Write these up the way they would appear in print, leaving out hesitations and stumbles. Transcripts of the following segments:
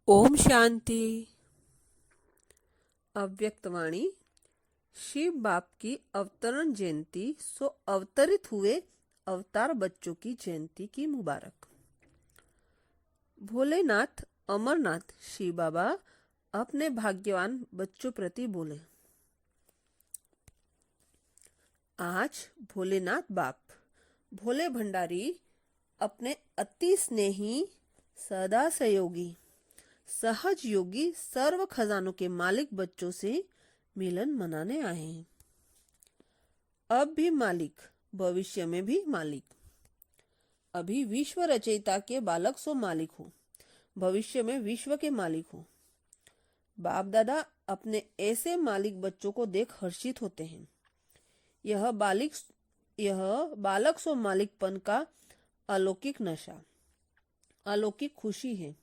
ओम शांति। अव्यक्तवाणी। शिव बाप की अवतरण जयंती सो अवतरित हुए अवतार बच्चों की जयंती की मुबारक। भोलेनाथ अमरनाथ शिव बाबा अपने भाग्यवान बच्चों प्रति बोले, आज भोलेनाथ बाप भोले भंडारी अपने अति स्नेही सदा सहयोगी सहज योगी सर्व खजानों के मालिक बच्चों से मिलन मनाने आए हैं। अब भी मालिक, भविष्य में भी मालिक। अभी विश्व रचयिता के बालक सो मालिक हो, भविष्य में विश्व के मालिक हो। बाप दादा अपने ऐसे मालिक बच्चों को देख हर्षित होते हैं। यह बालक सो मालिकपन का अलौकिक नशा, अलौकिक खुशी है।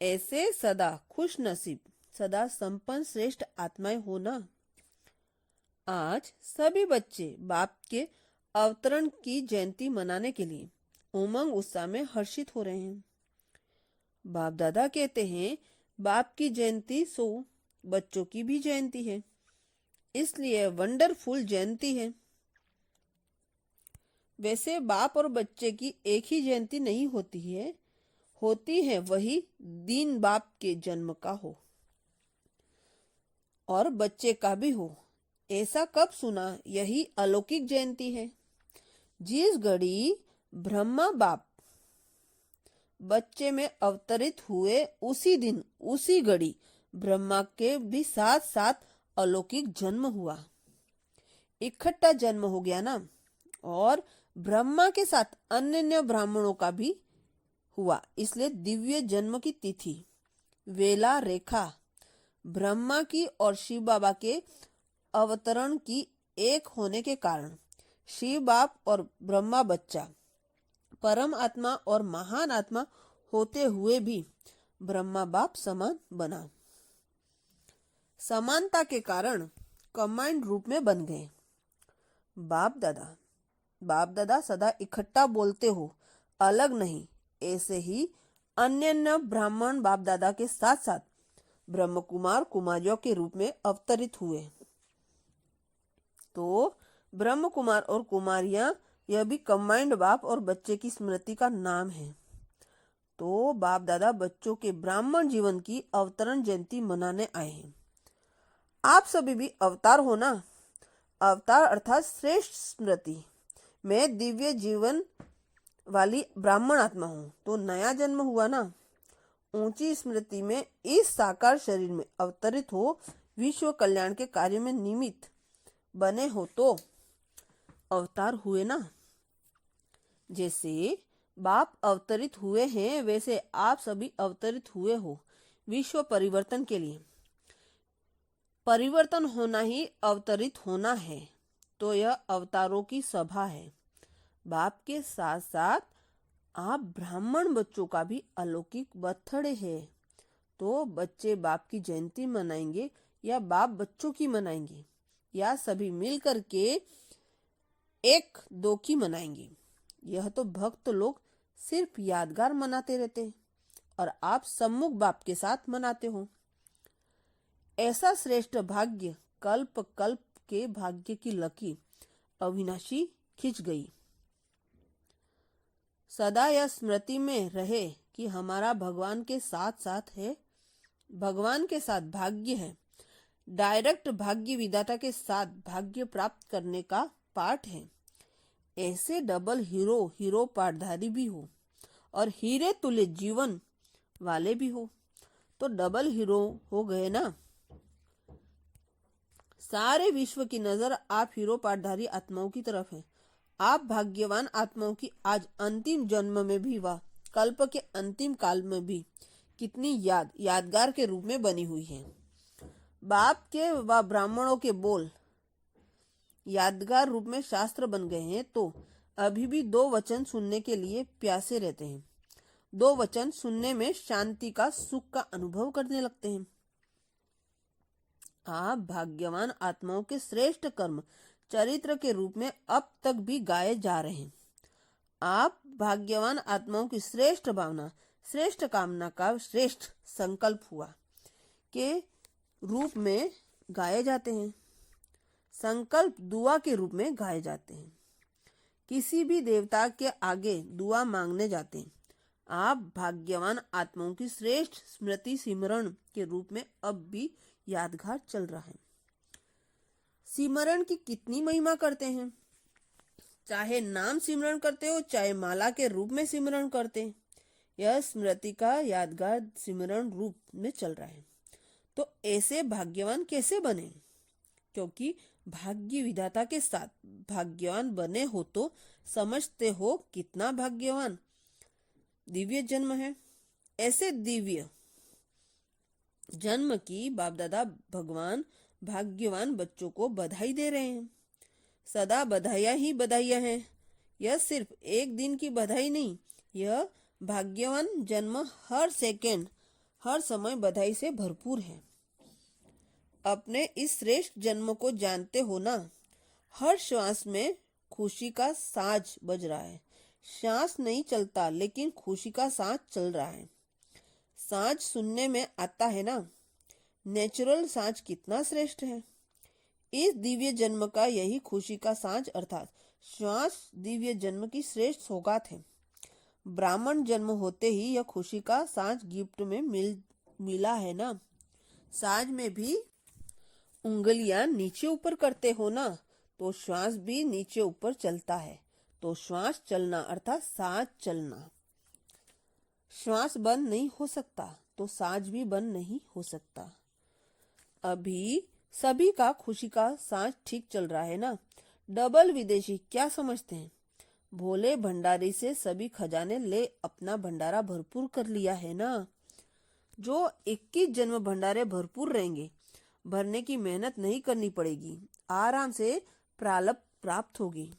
ऐसे सदा खुश नसीब, सदा संपन्न श्रेष्ठ आत्माएं हो ना। आज सभी बच्चे बाप के अवतरण की जयंती मनाने के लिए उमंग उत्साह में हर्षित हो रहे हैं। बाप दादा कहते हैं, बाप की जयंती सो बच्चों की भी जयंती है, इसलिए वंडरफुल जयंती है। वैसे बाप और बच्चे की एक ही जयंती नहीं होती है वही दिन बाप के जन्म का हो और बच्चे का भी हो। ऐसा कब सुना? यही अलौकिक जयंती है। जिस घड़ी ब्रह्मा बाप बच्चे में अवतरित हुए, उसी दिन उसी घड़ी ब्रह्मा के भी साथ साथ अलौकिक जन्म हुआ। इकट्ठा जन्म हो गया ना। और ब्रह्मा के साथ अन्य ब्राह्मणों का भी हुआ, इसलिए दिव्य जन्म की तिथि, वेला, रेखा ब्रह्मा की और शिव बाबा के अवतरण की एक होने के कारण शिव बाप और ब्रह्मा बच्चा परम आत्मा और महान आत्मा होते हुए भी ब्रह्मा बाप समान बना। समानता के कारण कंबाइंड रूप में बन गए। बाप दादा सदा इकट्ठा बोलते हो, अलग नहीं। ऐसे ही अन्य ब्राह्मण बाप दादा के साथ साथ ब्रह्म कुमार कुमारियों के रूप में अवतरित हुए। तो ब्रह्म कुमार और कुमारियां, यह भी कंबाइंड बाप और बच्चे की स्मृति का नाम है। तो बाप दादा बच्चों के ब्राह्मण जीवन की अवतरण जयंती मनाने आए हैं। आप सभी भी अवतार हो ना। अवतार अर्थात श्रेष्ठ स्मृति। मैं दिव्य जीवन वाली ब्राह्मण आत्मा हूं, तो नया जन्म हुआ ना। ऊंची स्मृति में इस साकार शरीर में अवतरित हो, विश्व कल्याण के कार्य में निमित्त बने हो, तो अवतार हुए ना। जैसे बाप अवतरित हुए हैं, वैसे आप सभी अवतरित हुए हो विश्व परिवर्तन के लिए। परिवर्तन होना ही अवतरित होना है, तो यह अवतारों की सभा है। बाप के साथ साथ आप ब्राह्मण बच्चों का भी अलौकिक बर्थडे है। तो बच्चे बाप की जयंती मनाएंगे या बाप बच्चों की मनाएंगे या सभी मिलकर के एक दो की मनाएंगे, यह तो भक्त लोग सिर्फ यादगार मनाते रहते हैं और आप सम्मुख बाप के साथ मनाते हो। ऐसा श्रेष्ठ भाग्य कल्प कल्प के भाग्य की लकीर अविनाशी खिंच गई। सदा यह स्मृति में रहे कि हमारा भगवान के साथ साथ है, भगवान के साथ भाग्य है। डायरेक्ट भाग्य विधाता के साथ भाग्य प्राप्त करने का पाठ है। ऐसे डबल हीरो पाठधारी भी हो और हीरे तुल्य जीवन वाले भी हो, तो डबल हीरो हो गए ना। सारे विश्व की नजर आप हीरो पाठधारी आत्माओं की तरफ है। आप भाग्यवान आत्माओं की आज अंतिम जन्म में भी व कल्प के अंतिम काल में भी कितनी यादगार के रूप में बनी हुई है। बाप के व ब्राह्मणों के बोल यादगार रूप में शास्त्र बन गए हैं, तो अभी भी दो वचन सुनने के लिए प्यासे रहते हैं। दो वचन सुनने में शांति का, सुख का अनुभव करने लगते हैं। आप भाग्यवान आत्माओं के श्रेष्ठ कर्म चरित्र के रूप में अब तक भी गाए जा रहे हैं। आप भाग्यवान आत्माओं की श्रेष्ठ भावना श्रेष्ठ कामना का श्रेष्ठ संकल्प हुआ के रूप में गाए जाते हैं। संकल्प दुआ के रूप में गाए जाते हैं। किसी भी देवता के आगे दुआ मांगने जाते हैं। आप भाग्यवान आत्माओं की श्रेष्ठ स्मृति सिमरण के रूप में अब भी यादगार चल रहा है। सिमरण की कितनी महिमा करते हैं, चाहे नाम सिमरण करते हो चाहे माला के रूप में सिमरण करते हैं, यह स्मृति का यादगार सिमरण रूप में चल रहा है। तो ऐसे भाग्यवान कैसे बने? क्योंकि भाग्य विधाता के साथ भाग्यवान बने हो तो समझते हो कितना भाग्यवान दिव्य जन्म है। ऐसे दिव्य जन्म की बाप दादा भगवान भाग्यवान बच्चों को बधाई दे रहे हैं। सदा बधाइयां ही बधाइयां हैं। यह सिर्फ एक दिन की बधाई नहीं, यह भाग्यवान जन्म हर सेकंड हर समय बधाई से भरपूर है। अपने इस श्रेष्ठ जन्म को जानते हो ना, हर श्वास में खुशी का साज बज रहा है। सांस नहीं चलता लेकिन खुशी का साज चल रहा है। साज सुनने में आता है ना, नेचुरल साज कितना श्रेष्ठ है। इस दिव्य जन्म का यही खुशी का साज अर्थात श्वास दिव्य जन्म की श्रेष्ठ सौगात है। ब्राह्मण जन्म होते ही यह खुशी का साज गिफ्ट में मिला है ना। साज में भी उंगलियां नीचे ऊपर करते हो ना, तो श्वास भी नीचे ऊपर चलता है। तो श्वास चलना अर्थात साज चलना। श्वास बंद नहीं हो सकता तो साज भी बंद नहीं हो सकता। अभी सभी का खुशी का साज ठीक चल रहा है ना। डबल विदेशी क्या समझते हैं? भोले भंडारी से सभी खजाने ले अपना भंडारा भरपूर कर लिया है ना। जो 21 जन्म भंडारे भरपूर रहेंगे, भरने की मेहनत नहीं करनी पड़ेगी, आराम से प्रारब्ध प्राप्त होगी।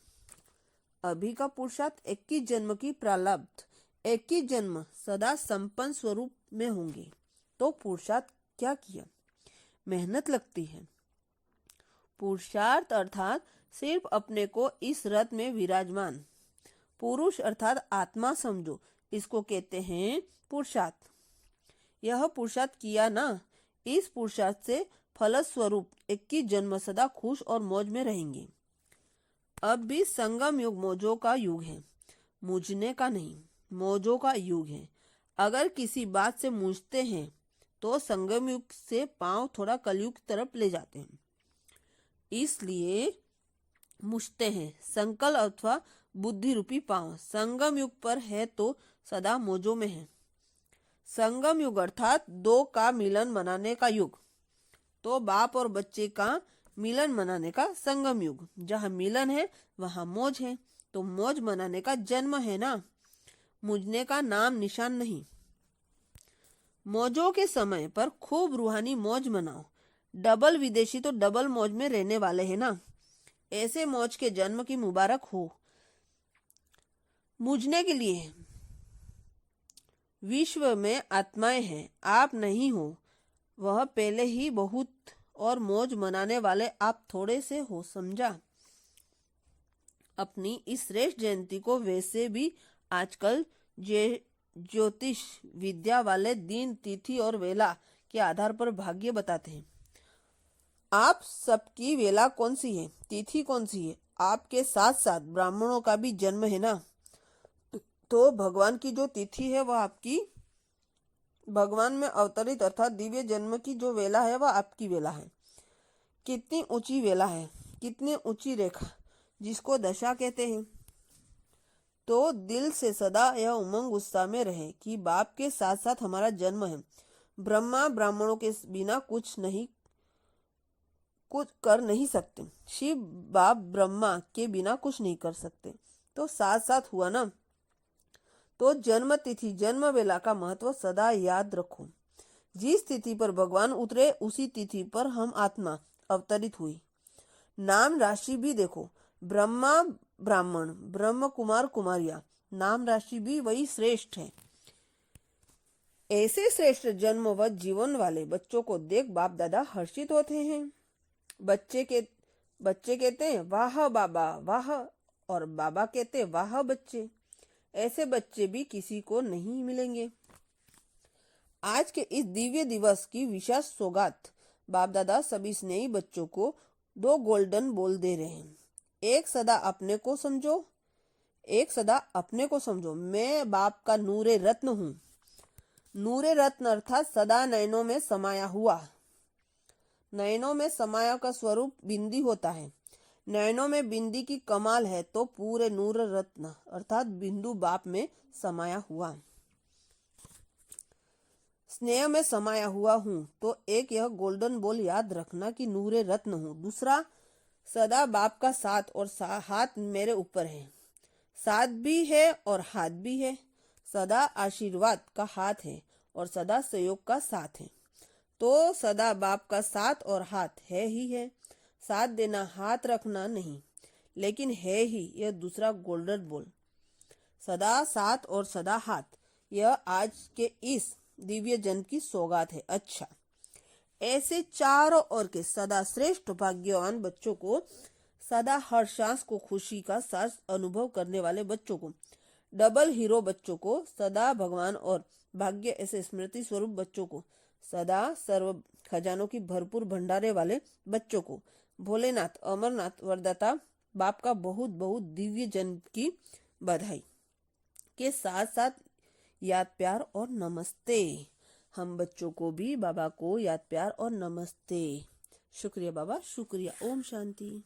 अभी का पुरुषार्थ 21 जन्म की प्रारब्ध 21 जन्म सदा संपन्न स्वरूप में होंगे। तो पुरुषार्थ क्या किया? मेहनत लगती है। पुरुषार्थ अर्थात सिर्फ अपने को इस रथ में विराजमान पुरुष अर्थात आत्मा समझो, इसको कहते हैं पुरुषार्थ। यह पुरुषार्थ किया ना, इस पुरुषार्थ से फलस्वरूप 21 जन्म सदा खुश और मौज में रहेंगे। अब भी संगम युग मौजों का युग है, मूझने का नहीं, मौजों का युग है। अगर किसी बात से मूझते हैं तो संगम युग से पांव थोड़ा कलयुग की तरफ ले जाते हैं, इसलिए मूझते हैं। संकल्प अथवा बुद्धि रूपी पांव संगम युग पर है तो सदा मौजों में है। संगम युग अर्थात दो का मिलन मनाने का युग। तो बाप और बच्चे का मिलन मनाने का संगम युग। जहाँ मिलन है वहाँ मौज है, तो मौज मनाने का जन्म है ना, मूझने का नाम निशान नहीं। मौजों के समय पर खूब रूहानी मौज मनाओ। डबल विदेशी तो डबल मौज में रहने वाले हैं ना। ऐसे मौज के जन्म की मुबारक हो। मूझने के लिए विश्व में आत्माएं हैं, आप नहीं हो। वह पहले ही बहुत और मौज मनाने वाले आप थोड़े से हो, समझा। अपनी इस श्रेष्ठ जयंती को वैसे भी आजकल ज्योतिष विद्या वाले दिन तिथि और वेला के आधार पर भाग्य बताते हैं। आप सबकी वेला कौन सी है, तिथि कौन सी है? आपके साथ साथ ब्राह्मणों का भी जन्म है ना। तो भगवान की जो तिथि है वह आपकी, भगवान में अवतरित अर्थात दिव्य जन्म की जो वेला है वह आपकी वेला है। कितनी ऊंची वेला है, कितनी ऊंची रेखा, जिसको दशा कहते हैं। तो दिल से सदा यह उमंग उत्साह में रहे कि बाप के साथ साथ हमारा जन्म है। ब्रह्मा ब्राह्मणों के बिना कुछ कर नहीं सकते। शिव बाप ब्रह्मा के बिना कुछ नहीं कर सकते। तो साथ साथ हुआ ना। तो जन्म तिथि जन्म वेला का महत्व सदा याद रखो। जिस तिथि पर भगवान उतरे उसी तिथि पर हम आत्मा अवतरित हुई। नाम राशि भी देखो, ब्रह्मा ब्राह्मण, ब्रह्म कुमार कुमारिया, नाम राशि भी वही श्रेष्ठ है। ऐसे श्रेष्ठ जन्म व जीवन वाले बच्चों को देख बाप दादा हर्षित होते हैं। बच्चे कहते हैं वाह बाबा वाह, और बाबा कहते वाह बच्चे। ऐसे बच्चे भी किसी को नहीं मिलेंगे। आज के इस दिव्य दिवस की विशेष सौगात बाप दादा सभी स्नेही बच्चों को 2 गोल्डन बॉल दे रहे हैं। एक सदा अपने को समझो, एक सदा अपने को समझो। मैं बाप का नूरे रत्न हूँ। नूरे रत्न अर्थात सदा नयनों में समाया हुआ। नयनों में समाया का स्वरूप बिंदी होता है। नयनों में बिंदी की कमाल है तो पूरे नूर रत्न अर्थात बिंदु बाप में समाया हुआ। स्नेह में समाया हुआ हूँ तो एक यह गोल्डन बॉल याद रखना कि नूरे रत्न हूँ। दूसरा, सदा बाप का साथ और हाथ मेरे ऊपर है। साथ भी है और हाथ भी है। सदा आशीर्वाद का हाथ है और सदा सहयोग का साथ है। तो सदा बाप का साथ और हाथ है ही है। साथ देना हाथ रखना नहीं, लेकिन है ही यह दूसरा गोल्डन बॉल। सदा साथ और सदा हाथ, यह आज के इस दिव्य जन्म की सौगात है। अच्छा, ऐसे चारों ओर के सदा श्रेष्ठ भाग्यवान बच्चों को, सदा हर सांस को खुशी का सांस अनुभव करने वाले बच्चों को, डबल हीरो बच्चों को, सदा भगवान और भाग्य ऐसे स्मृति स्वरूप बच्चों को, सदा सर्व खजानों की भरपूर भंडारे वाले बच्चों को, भोलेनाथ अमरनाथ वरदाता बाप का बहुत बहुत दिव्य जन्म की बधाई के साथ साथ याद प्यार और नमस्ते। हम बच्चों को भी बाबा को याद प्यार और नमस्ते। शुक्रिया बाबा, शुक्रिया। ओम शांति।